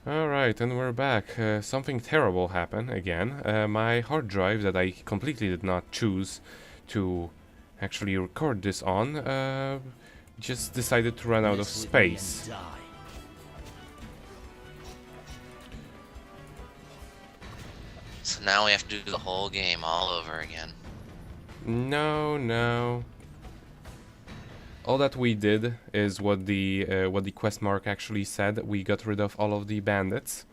Alright, and we're back. Something terrible happened again. My hard drive that I completely did not choose to actually record this on just decided to run out of space. So now we have to do the whole game all over again. No. All that we did is what the quest mark actually said. We got rid of all of the bandits.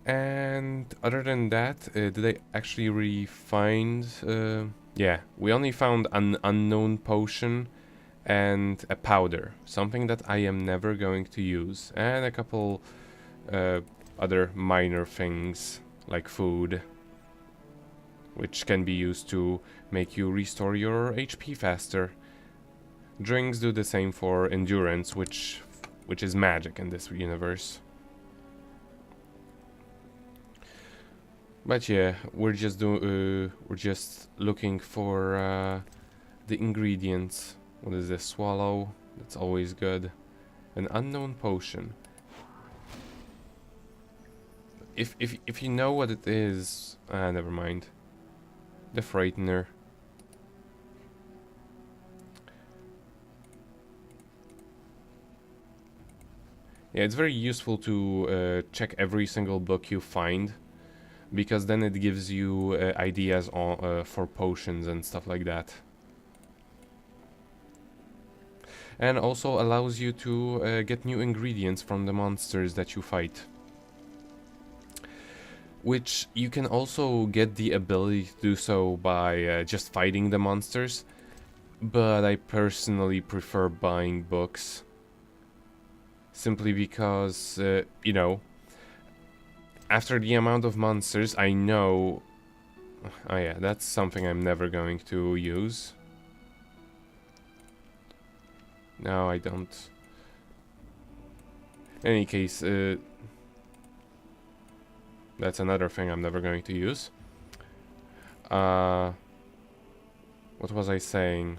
And other than that, did I actually really find... yeah, we only found an unknown potion and a powder. Something that I am never going to use. And a couple other minor things, like food, which can be used to make you restore your HP faster. Drinks do the same for endurance, which is magic in this universe. But yeah, we're just looking for the ingredients. What is this? Swallow. That's always good. An unknown potion. If you know what it is, never mind. The Frightener. Yeah, it's very useful to check every single book you find, because then it gives you ideas on, for potions and stuff like that. And also allows you to get new ingredients from the monsters that you fight. Which you can also get the ability to do so by just fighting the monsters. But I personally prefer buying books. Simply because, you know, after the amount of monsters, I know... Oh yeah, that's something I'm never going to use. No, I don't. In any case, that's another thing I'm never going to use. What was I saying?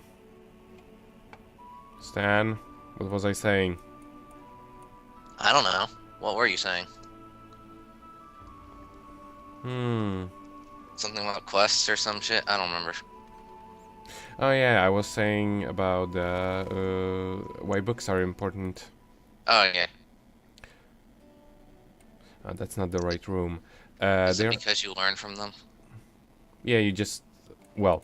Stan, what was I saying? I don't know. What were you saying? Something about quests or some shit? I don't remember. Oh yeah, I was saying about why books are important. Oh, yeah. That's not the right room. Is it They're... because you learn from them? Yeah, you just... Well,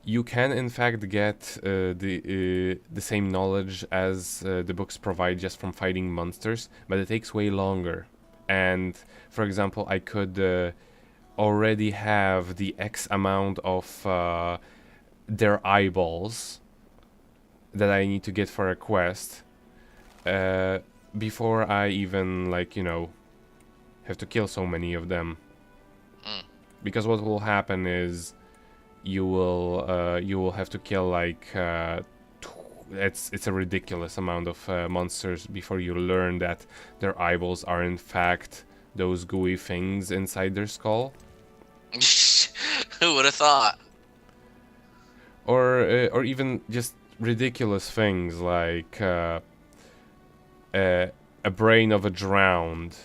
you can in fact get the same knowledge as the books provide just from fighting monsters, but it takes way longer. And, for example, I could already have the X amount of their eyeballs that I need to get for a quest before I even, like, you know, have to kill so many of them. Because what will happen is you will have to kill like it's a ridiculous amount of monsters before you learn that their eyeballs are in fact those gooey things inside their skull. Who would have thought? Or even just ridiculous things like a brain of a drowned.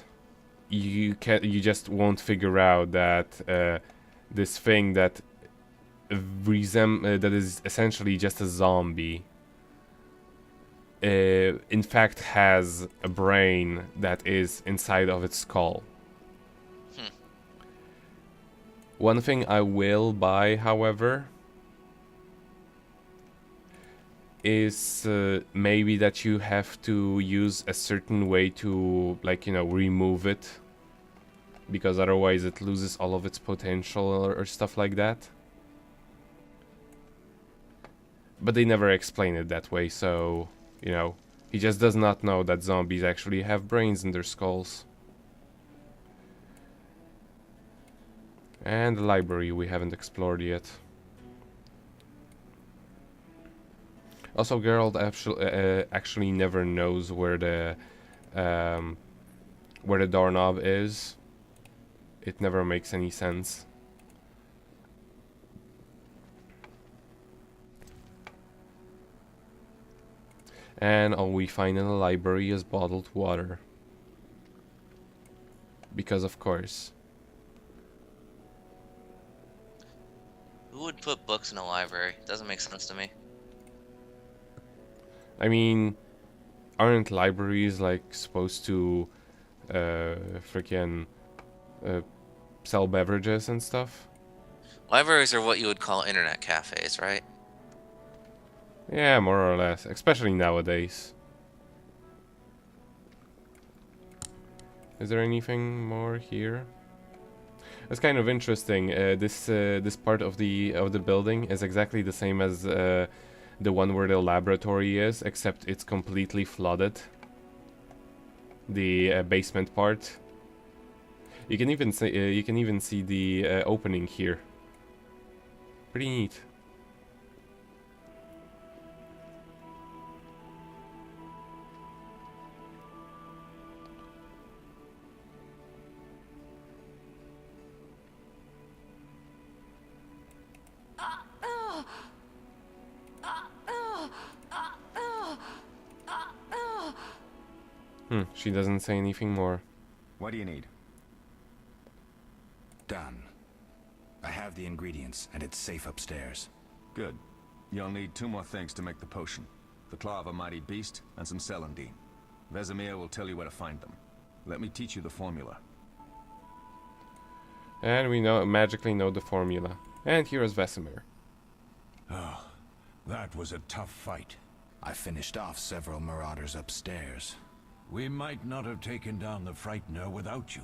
You just won't figure out that this thing that that is essentially just a zombie in fact has a brain that is inside of its skull. One thing I will buy, however, is maybe that you have to use a certain way to, like, you know, remove it, because otherwise it loses all of its potential or stuff like that. But they never explain it that way, so, you know, he just does not know that zombies actually have brains in their skulls. And the library we haven't explored yet. Also, Geralt actually never knows where the doorknob is. It never makes any sense. And all we find in the library is bottled water. Because of course. Who would put books in a library? Doesn't make sense to me. I mean, aren't libraries like supposed to freaking sell beverages and stuff? Libraries are what you would call internet cafes, right? Yeah, more or less, especially nowadays. Is there anything more here? It's kind of interesting. This part of the building is exactly the same as the one where the laboratory is, except it's completely flooded. The basement part. You can even see the opening here. Pretty neat. She doesn't say anything more. What do you need? Done. I have the ingredients, and it's safe upstairs. Good. You'll need 2 more things to make the potion. The claw of a mighty beast, and some celandine. Vesemir will tell you where to find them. Let me teach you the formula. And we magically know the formula. And here is Vesemir. Oh, that was a tough fight. I finished off several marauders upstairs. We might not have taken down the Frightener without you.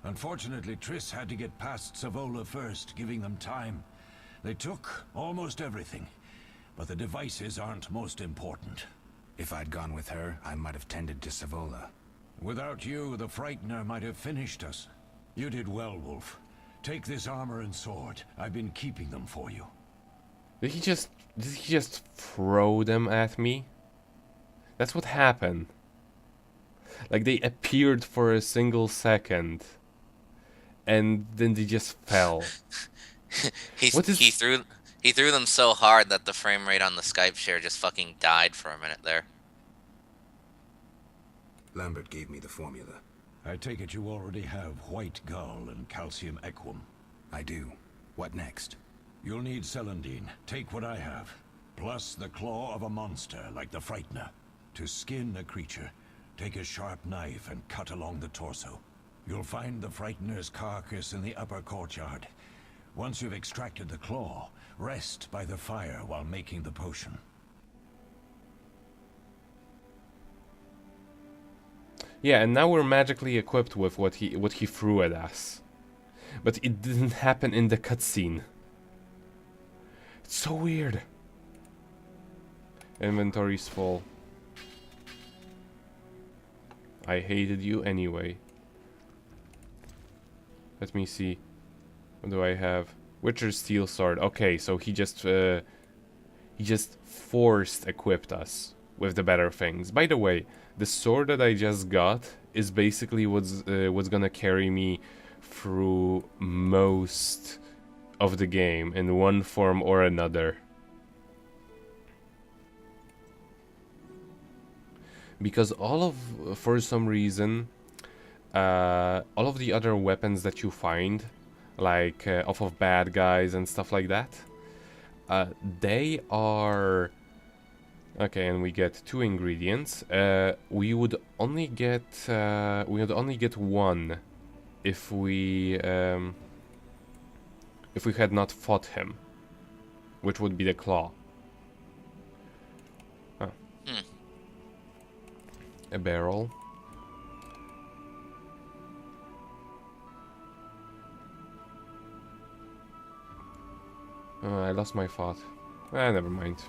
Unfortunately, Triss had to get past Savola first, giving them time. They took almost everything, but the devices aren't most important. If I'd gone with her, I might have tended to Savola. Without you, the Frightener might have finished us. You did well, Wolf. Take this armor and sword. I've been keeping them for you. Did he just throw them at me? That's what happened. Like they appeared for a single second, and then they just fell. He threw them so hard that the frame rate on the Skype share just fucking died for a minute there. Lambert gave me the formula. I take it you already have white gull and calcium equum. I do. What next? You'll need celandine. Take what I have. Plus the claw of a monster like the Frightener. To skin a creature, take a sharp knife and cut along the torso. You'll find the Frightener's carcass in the upper courtyard. Once you've extracted the claw, rest by the fire while making the potion. Yeah, and now we're magically equipped with what he threw at us. But it didn't happen in the cutscene. It's so weird. Inventory's full. I hated you anyway. Let me see. What do I have? Witcher's Steel Sword. Okay, so he just forced equipped us with the better things. By the way, the sword that I just got is basically what's gonna carry me through most of the game in one form or another. Because for some reason, all of the other weapons that you find, like off of bad guys and stuff like that, they are okay. And we get 2 ingredients. We would only get one if we had not fought him, which would be the claw. A barrel. I lost my thought. Never mind.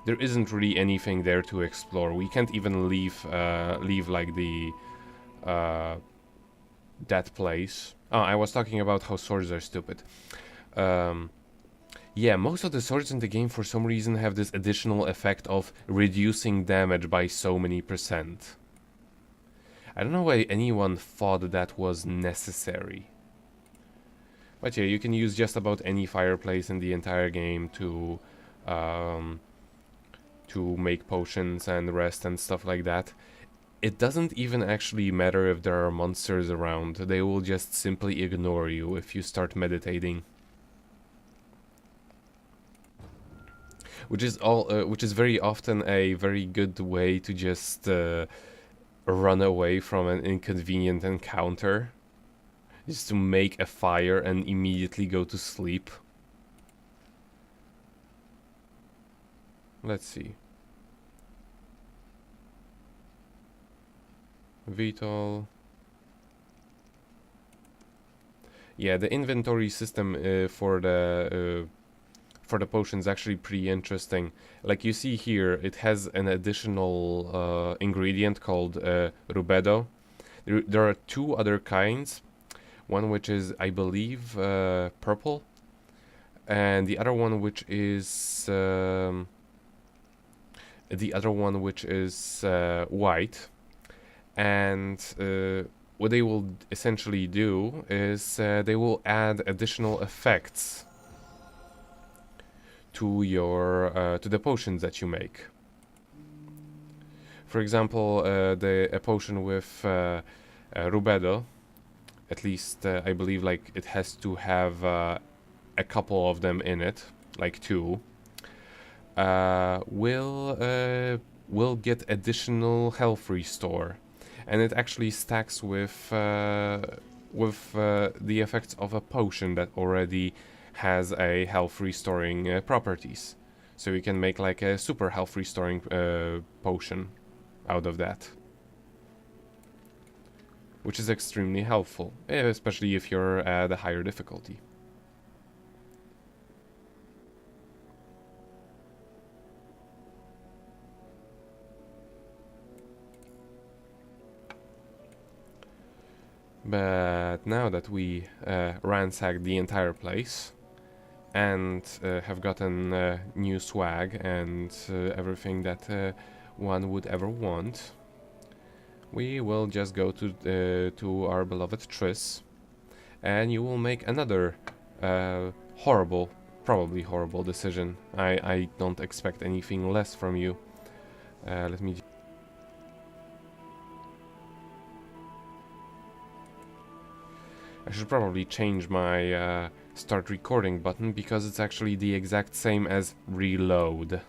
There isn't really anything there to explore. We can't even leave like the that place. Oh, I was talking about how swords are stupid. Yeah, most of the swords in the game for some reason have this additional effect of reducing damage by so many %. I don't know why anyone thought that was necessary. But yeah, you can use just about any fireplace in the entire game to to make potions and rest and stuff like that. It doesn't even actually matter if there are monsters around. They will just simply ignore you if you start meditating. Which is very often a very good way to just run away from an inconvenient encounter. Just to make a fire and immediately go to sleep. Let's see. Vital. Yeah, the inventory system for the potions is actually pretty interesting. Like you see here, it has an additional ingredient called rubedo. There are two other kinds. One which is, I believe, purple, and the other one which is white. And what they will essentially do is they will add additional effects to your to the potions that you make. For example, a potion with rubedo, at least I believe, like, it has to have a couple of them in it, like 2. Will get additional health restore, and it actually stacks with the effects of a potion that already has a health restoring properties. So you can make like a super health restoring potion out of that, which is extremely helpful, especially if you're at a higher difficulty. But now that we ransacked the entire place and have gotten new swag and everything that one would ever want, we will just go to our beloved Triss, and you will make another probably horrible decision. I don't expect anything less from you. Let me... I should probably change my start recording button, because it's actually the exact same as reload.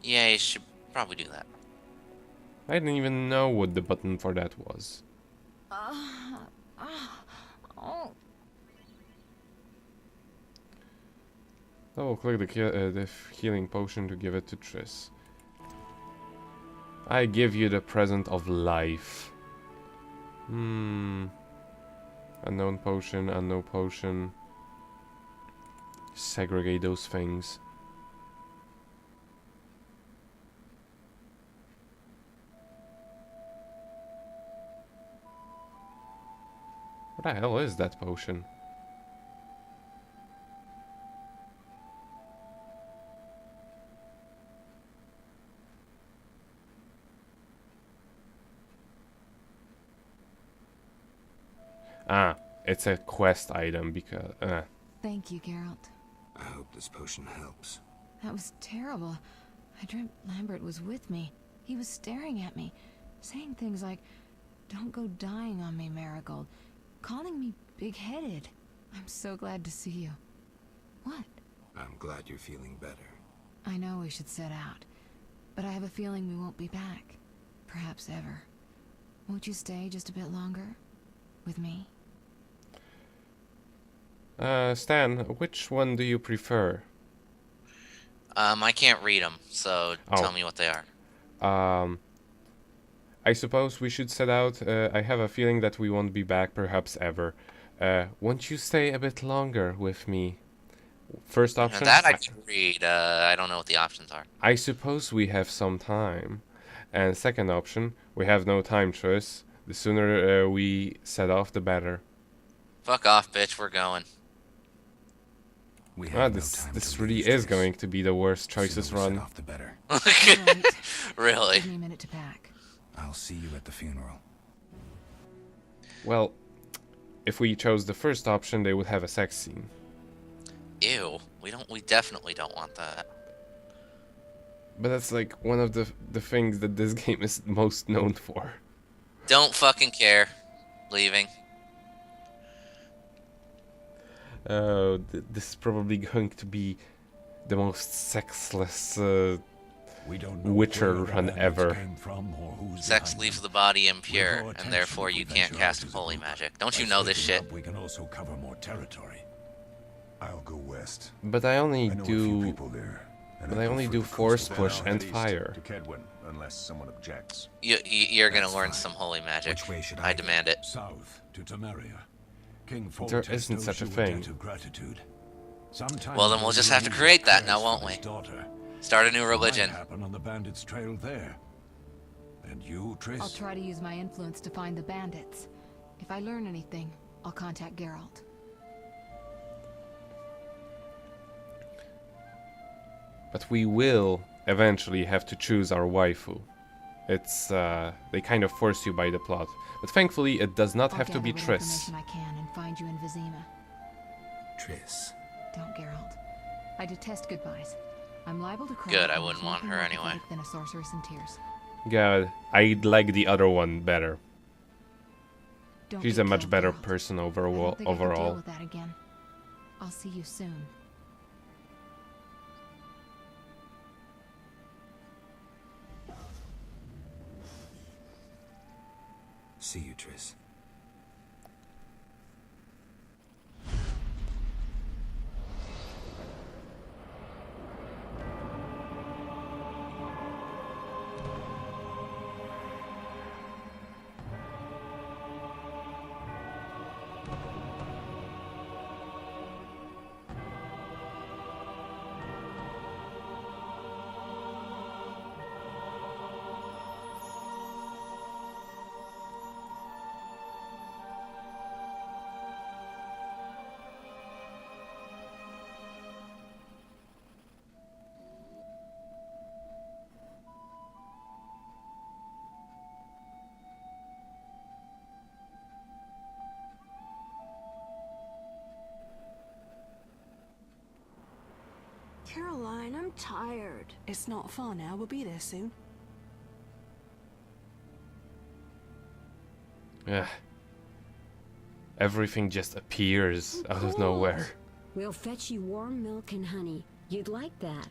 Yeah, you should probably do that. I didn't even know what the button for that was. Oh, click the healing potion to give it to Triss. I give you the present of life. Unknown potion, unknown potion. Segregate those things. What the hell is that potion? Ah, it's a quest item because... Thank you, Geralt. I hope this potion helps. That was terrible. I dreamt Lambert was with me. He was staring at me, saying things like, "Don't go dying on me, Marigold," calling me big-headed. I'm so glad to see you. What? I'm glad you're feeling better. I know we should set out, but I have a feeling we won't be back. Perhaps ever. Won't you stay just a bit longer? With me? Stan, which one do you prefer? I can't read them, so tell me what they are. I suppose we should set out. I have a feeling that we won't be back, perhaps ever. Won't you stay a bit longer with me? First option? That I can read. I don't know what the options are. I suppose we have some time. And second option, we have no time, Triss. The sooner we set off, the better. Fuck off, bitch. We're going. We have this really is going to be the worst choices run. Off the better. Right. Really? Give me a minute to pack. I'll see you at the funeral. Well, if we chose the first option, they would have a sex scene. Ew. We definitely don't want that. But that's like one of the things that this game is most known for. Don't fucking care. Leaving. Oh, this is probably going to be the most sexless We don't know Witcher where the run bandits ever. came from or who's Sex behind leaves them. the body We'll impure, draw and attention therefore if we you can't venture cast out as a holy group. magic. Don't By you know this splitting shit? up, we can also cover more territory. I'll go west. But I only I know a few do. people there. And But I'd I only prefer do the force coastal push town. and Head east fire. To Kedwin, unless someone objects. You're gonna That's learn fine. some holy magic. Which way should I I go? demand it. South to Temeria. King There Foltest isn't owes such a you thing. debt of gratitude. Sometime Well, then ago we'll just you have to removed create that now, Triss, won't his we? daughter. Start a new Might religion. happen on the bandits' trail there. And you, Triss? I'll try to use my influence to find the bandits. If I learn anything, I'll contact Geralt. But we will eventually have to choose our waifu. It's they kind of force you by the plot. But thankfully it does not I'll have to be gather what Triss. information I can and find you in Vizima. Triss. Don't, Geralt. I detest goodbyes. I'm liable to cry. Good, I and wouldn't there's want nothing her more anyway. pathetic than a sorceress in tears. God, I like the other one better. Don't She's get a much killed, better Geralt. person I overall. don't think I can deal overall. with that again. I'll see you soon. See you, Triss. Caroline, I'm tired. It's not far now. We'll be there soon. Ugh. Everything just appears out of nowhere. We'll fetch you warm milk and honey. You'd like that.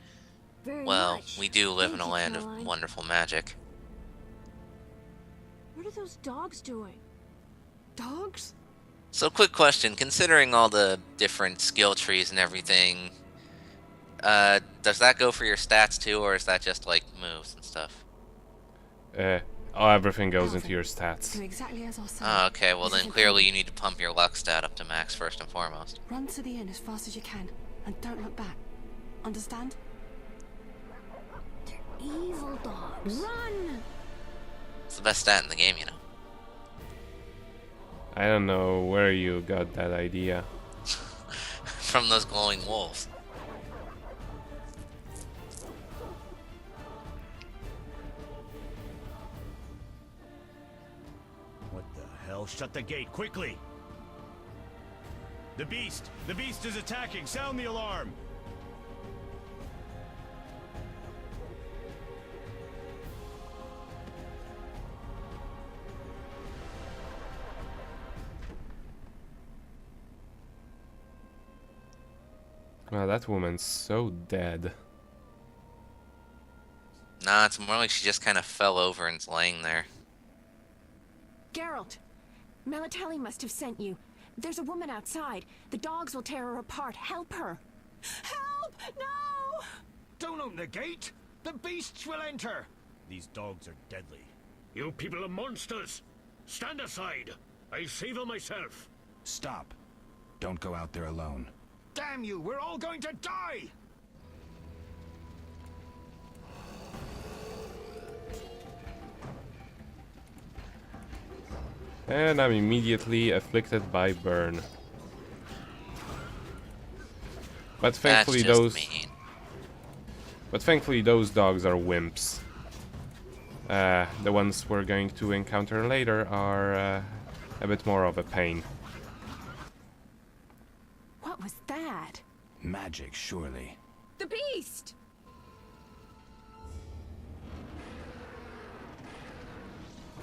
Very Well, much. we do live in Thank a you, land of Caroline. wonderful magic. What are those dogs doing? Dogs? So, quick question: considering all the different skill trees and everything, does that go for your stats too, or is that just like moves and stuff? Everything goes into Alvin, your stats. Do exactly as I say. Oh, okay, well This then is clearly important. you need to pump your luck stat up to max first and foremost. Run to the inn as fast as you can, and don't look back. Understand? They're evil dogs. Run! It's the best stat in the game, you know. I don't know where you got that idea. From those glowing wolves. What the hell? Shut the gate, quickly! The beast! The beast is attacking! Sound the alarm! Wow, that woman's so dead. Nah, it's more like she just kind of fell over and's laying there. Geralt! Melitele must have sent you. There's a woman outside. The dogs will tear her apart. Help her! Help! No! Don't open the gate! The beasts will enter! These dogs are deadly. You people are monsters! Stand aside! I'll save them myself! Stop. Don't go out there alone. Damn you! We're all going to die! And I'm immediately afflicted by burn. But thankfully That's just those mean. But thankfully those dogs are wimps. The ones we're going to encounter later are a bit more of a pain. What was that? Magic, surely. The beast!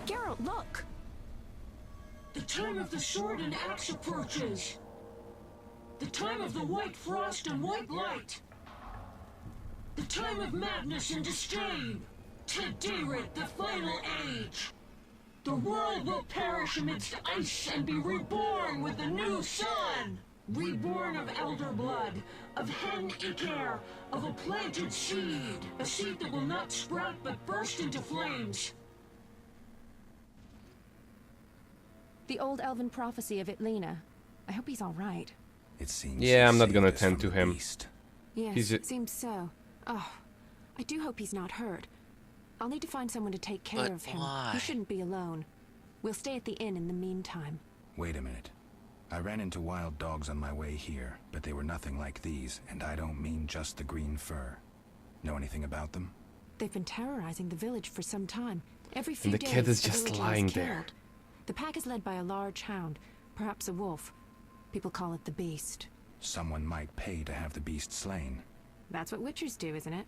Geralt, look! The time of the sword and axe approaches. The time of the white frost and white light. The time of madness and disdain. Tedirit, the final age. The world will perish amidst ice and be reborn with the new sun. Reborn of elder blood, of hen Icair, of a planted seed. A seed that will not sprout but burst into flames. The old elven prophecy of Itlena. I hope he's all right. It seems. Yeah, I'm not saved gonna us tend from to the him. beast. Yes, He's a- it seems so. Oh, I do hope he's not hurt. I'll need to find someone to take care But of him. why? He shouldn't be alone. We'll stay at the inn in the meantime. Wait a minute. I ran into wild dogs on my way here, but they were nothing like these, and I don't mean just the green fur. Know anything about them? They've been terrorizing the village for some time. Every few And the days, kid is a just villager lying is there. killed. The pack is led by a large hound, perhaps a wolf. People call it the Beast. Someone might pay to have the beast slain. That's what witchers do, isn't it?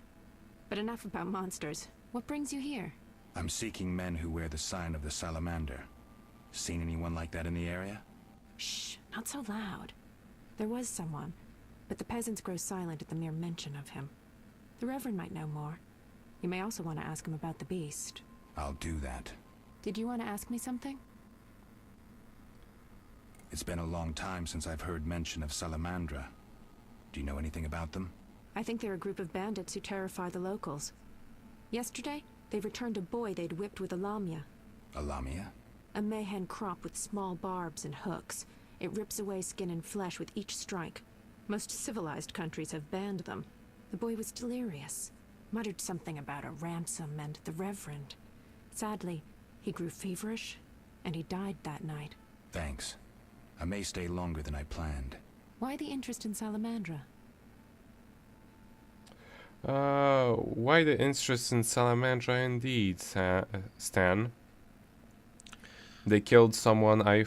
But enough about monsters. What brings you here? I'm seeking men who wear the sign of the salamander. Seen anyone like that in the area? Shh, not so loud. There was someone, but the peasants grow silent at the mere mention of him. The Reverend might know more. You may also want to ask him about the beast. I'll do that. Did you want to ask me something? It's been a long time since I've heard mention of Salamandra. Do you know anything about them? I think they're a group of bandits who terrify the locals. Yesterday, they returned a boy they'd whipped with a lamia. A lamia? A mayhen crop with small barbs and hooks. It rips away skin and flesh with each strike. Most civilized countries have banned them. The boy was delirious. Muttered something about a ransom and the Reverend. Sadly, he grew feverish, and he died that night. Thanks. I may stay longer than I planned. Why the interest in Salamandra? Why the interest in Salamandra indeed, Stan? They killed someone I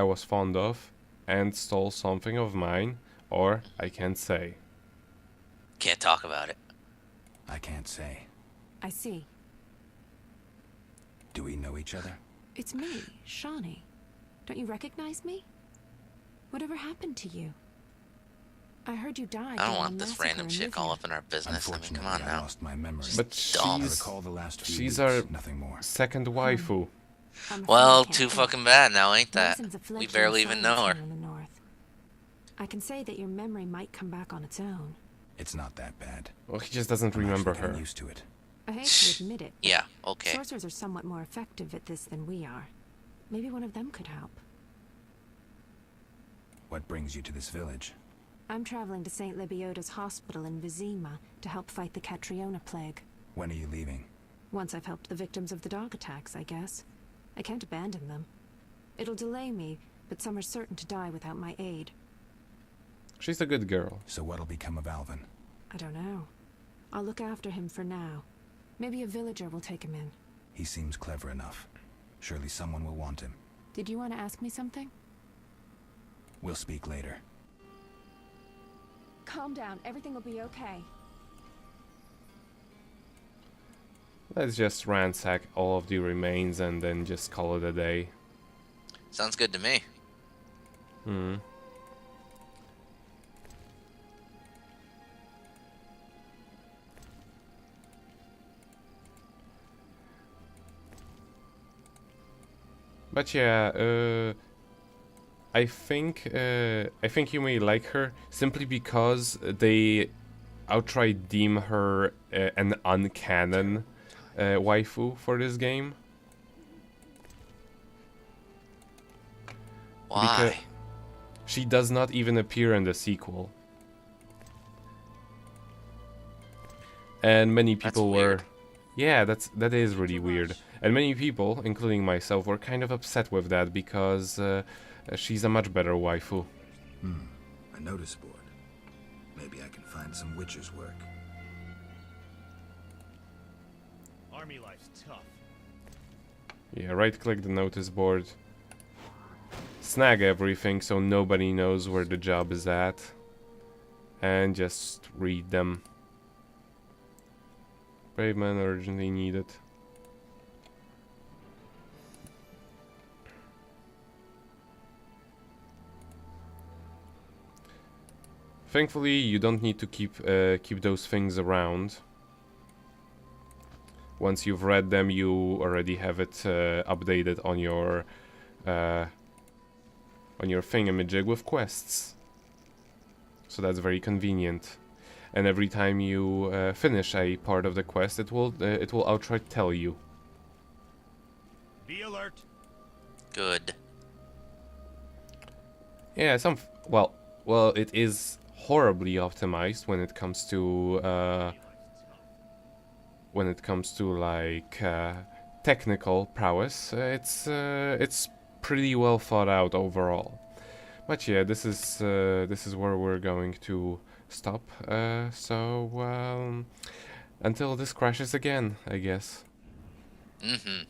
was fond of, and stole something of mine, or I can't say. Can't talk about it. I can't say. I see. Do we know each other? It's me, Shawnee. Don't you recognize me? Whatever happened to you? I heard you died. I don't during want a this massacre random in chick all Rivia. up in our business. I mean, come on Unfortunately, I now. lost my memory. But dumb. I she's recall the last few she's weeks, our nothing more. second waifu. I'm afraid Well, I can't too help. fucking bad now, ain't that? Morrison's a We fledgling barely even know her. science center in the north. I can say that your memory might come back on its own. It's not that bad. Well, he just doesn't I'm remember actually getting her. used to it. I hate to admit it. Yeah, okay. Sorcerers are somewhat more effective at this than we are. Maybe one of them could help. What brings you to this village? I'm traveling to St. Lebioda's hospital in Vizima to help fight the Catriona plague. When are you leaving? Once I've helped the victims of the dog attacks, I guess. I can't abandon them. It'll delay me, but some are certain to die without my aid. She's a good girl. So what'll become of Alvin? I don't know. I'll look after him for now. Maybe a villager will take him in. He seems clever enough. Surely someone will want him. Did you want to ask me something? We'll speak later. Calm down. Everything will be okay. Let's just ransack all of the remains and then just call it a day. Sounds good to me. Hmm. But yeah, I think you may like her simply because they outright deem her an uncanon waifu for this game. Why? Because she does not even appear in the sequel. And many people were... weird. Yeah, that is really weird. And many people, including myself, were kind of upset with that because she's a much better waifu. A notice board. Maybe I can find some witcher's work. Army life's tough. Yeah, right-click the notice board. Snag everything so nobody knows where the job is at. And just read them. Brave man urgently needed. Thankfully, you don't need to keep those things around. Once you've read them, you already have it updated on your thingamajig with quests. So that's very convenient. And every time you finish a part of the quest, it will outright tell you. Be alert. Good. Yeah, well, it is horribly optimized when it comes to like technical prowess. It's pretty well thought out overall. But yeah, this is where we're going to stop. So until this crashes again, I guess. Mm-hmm.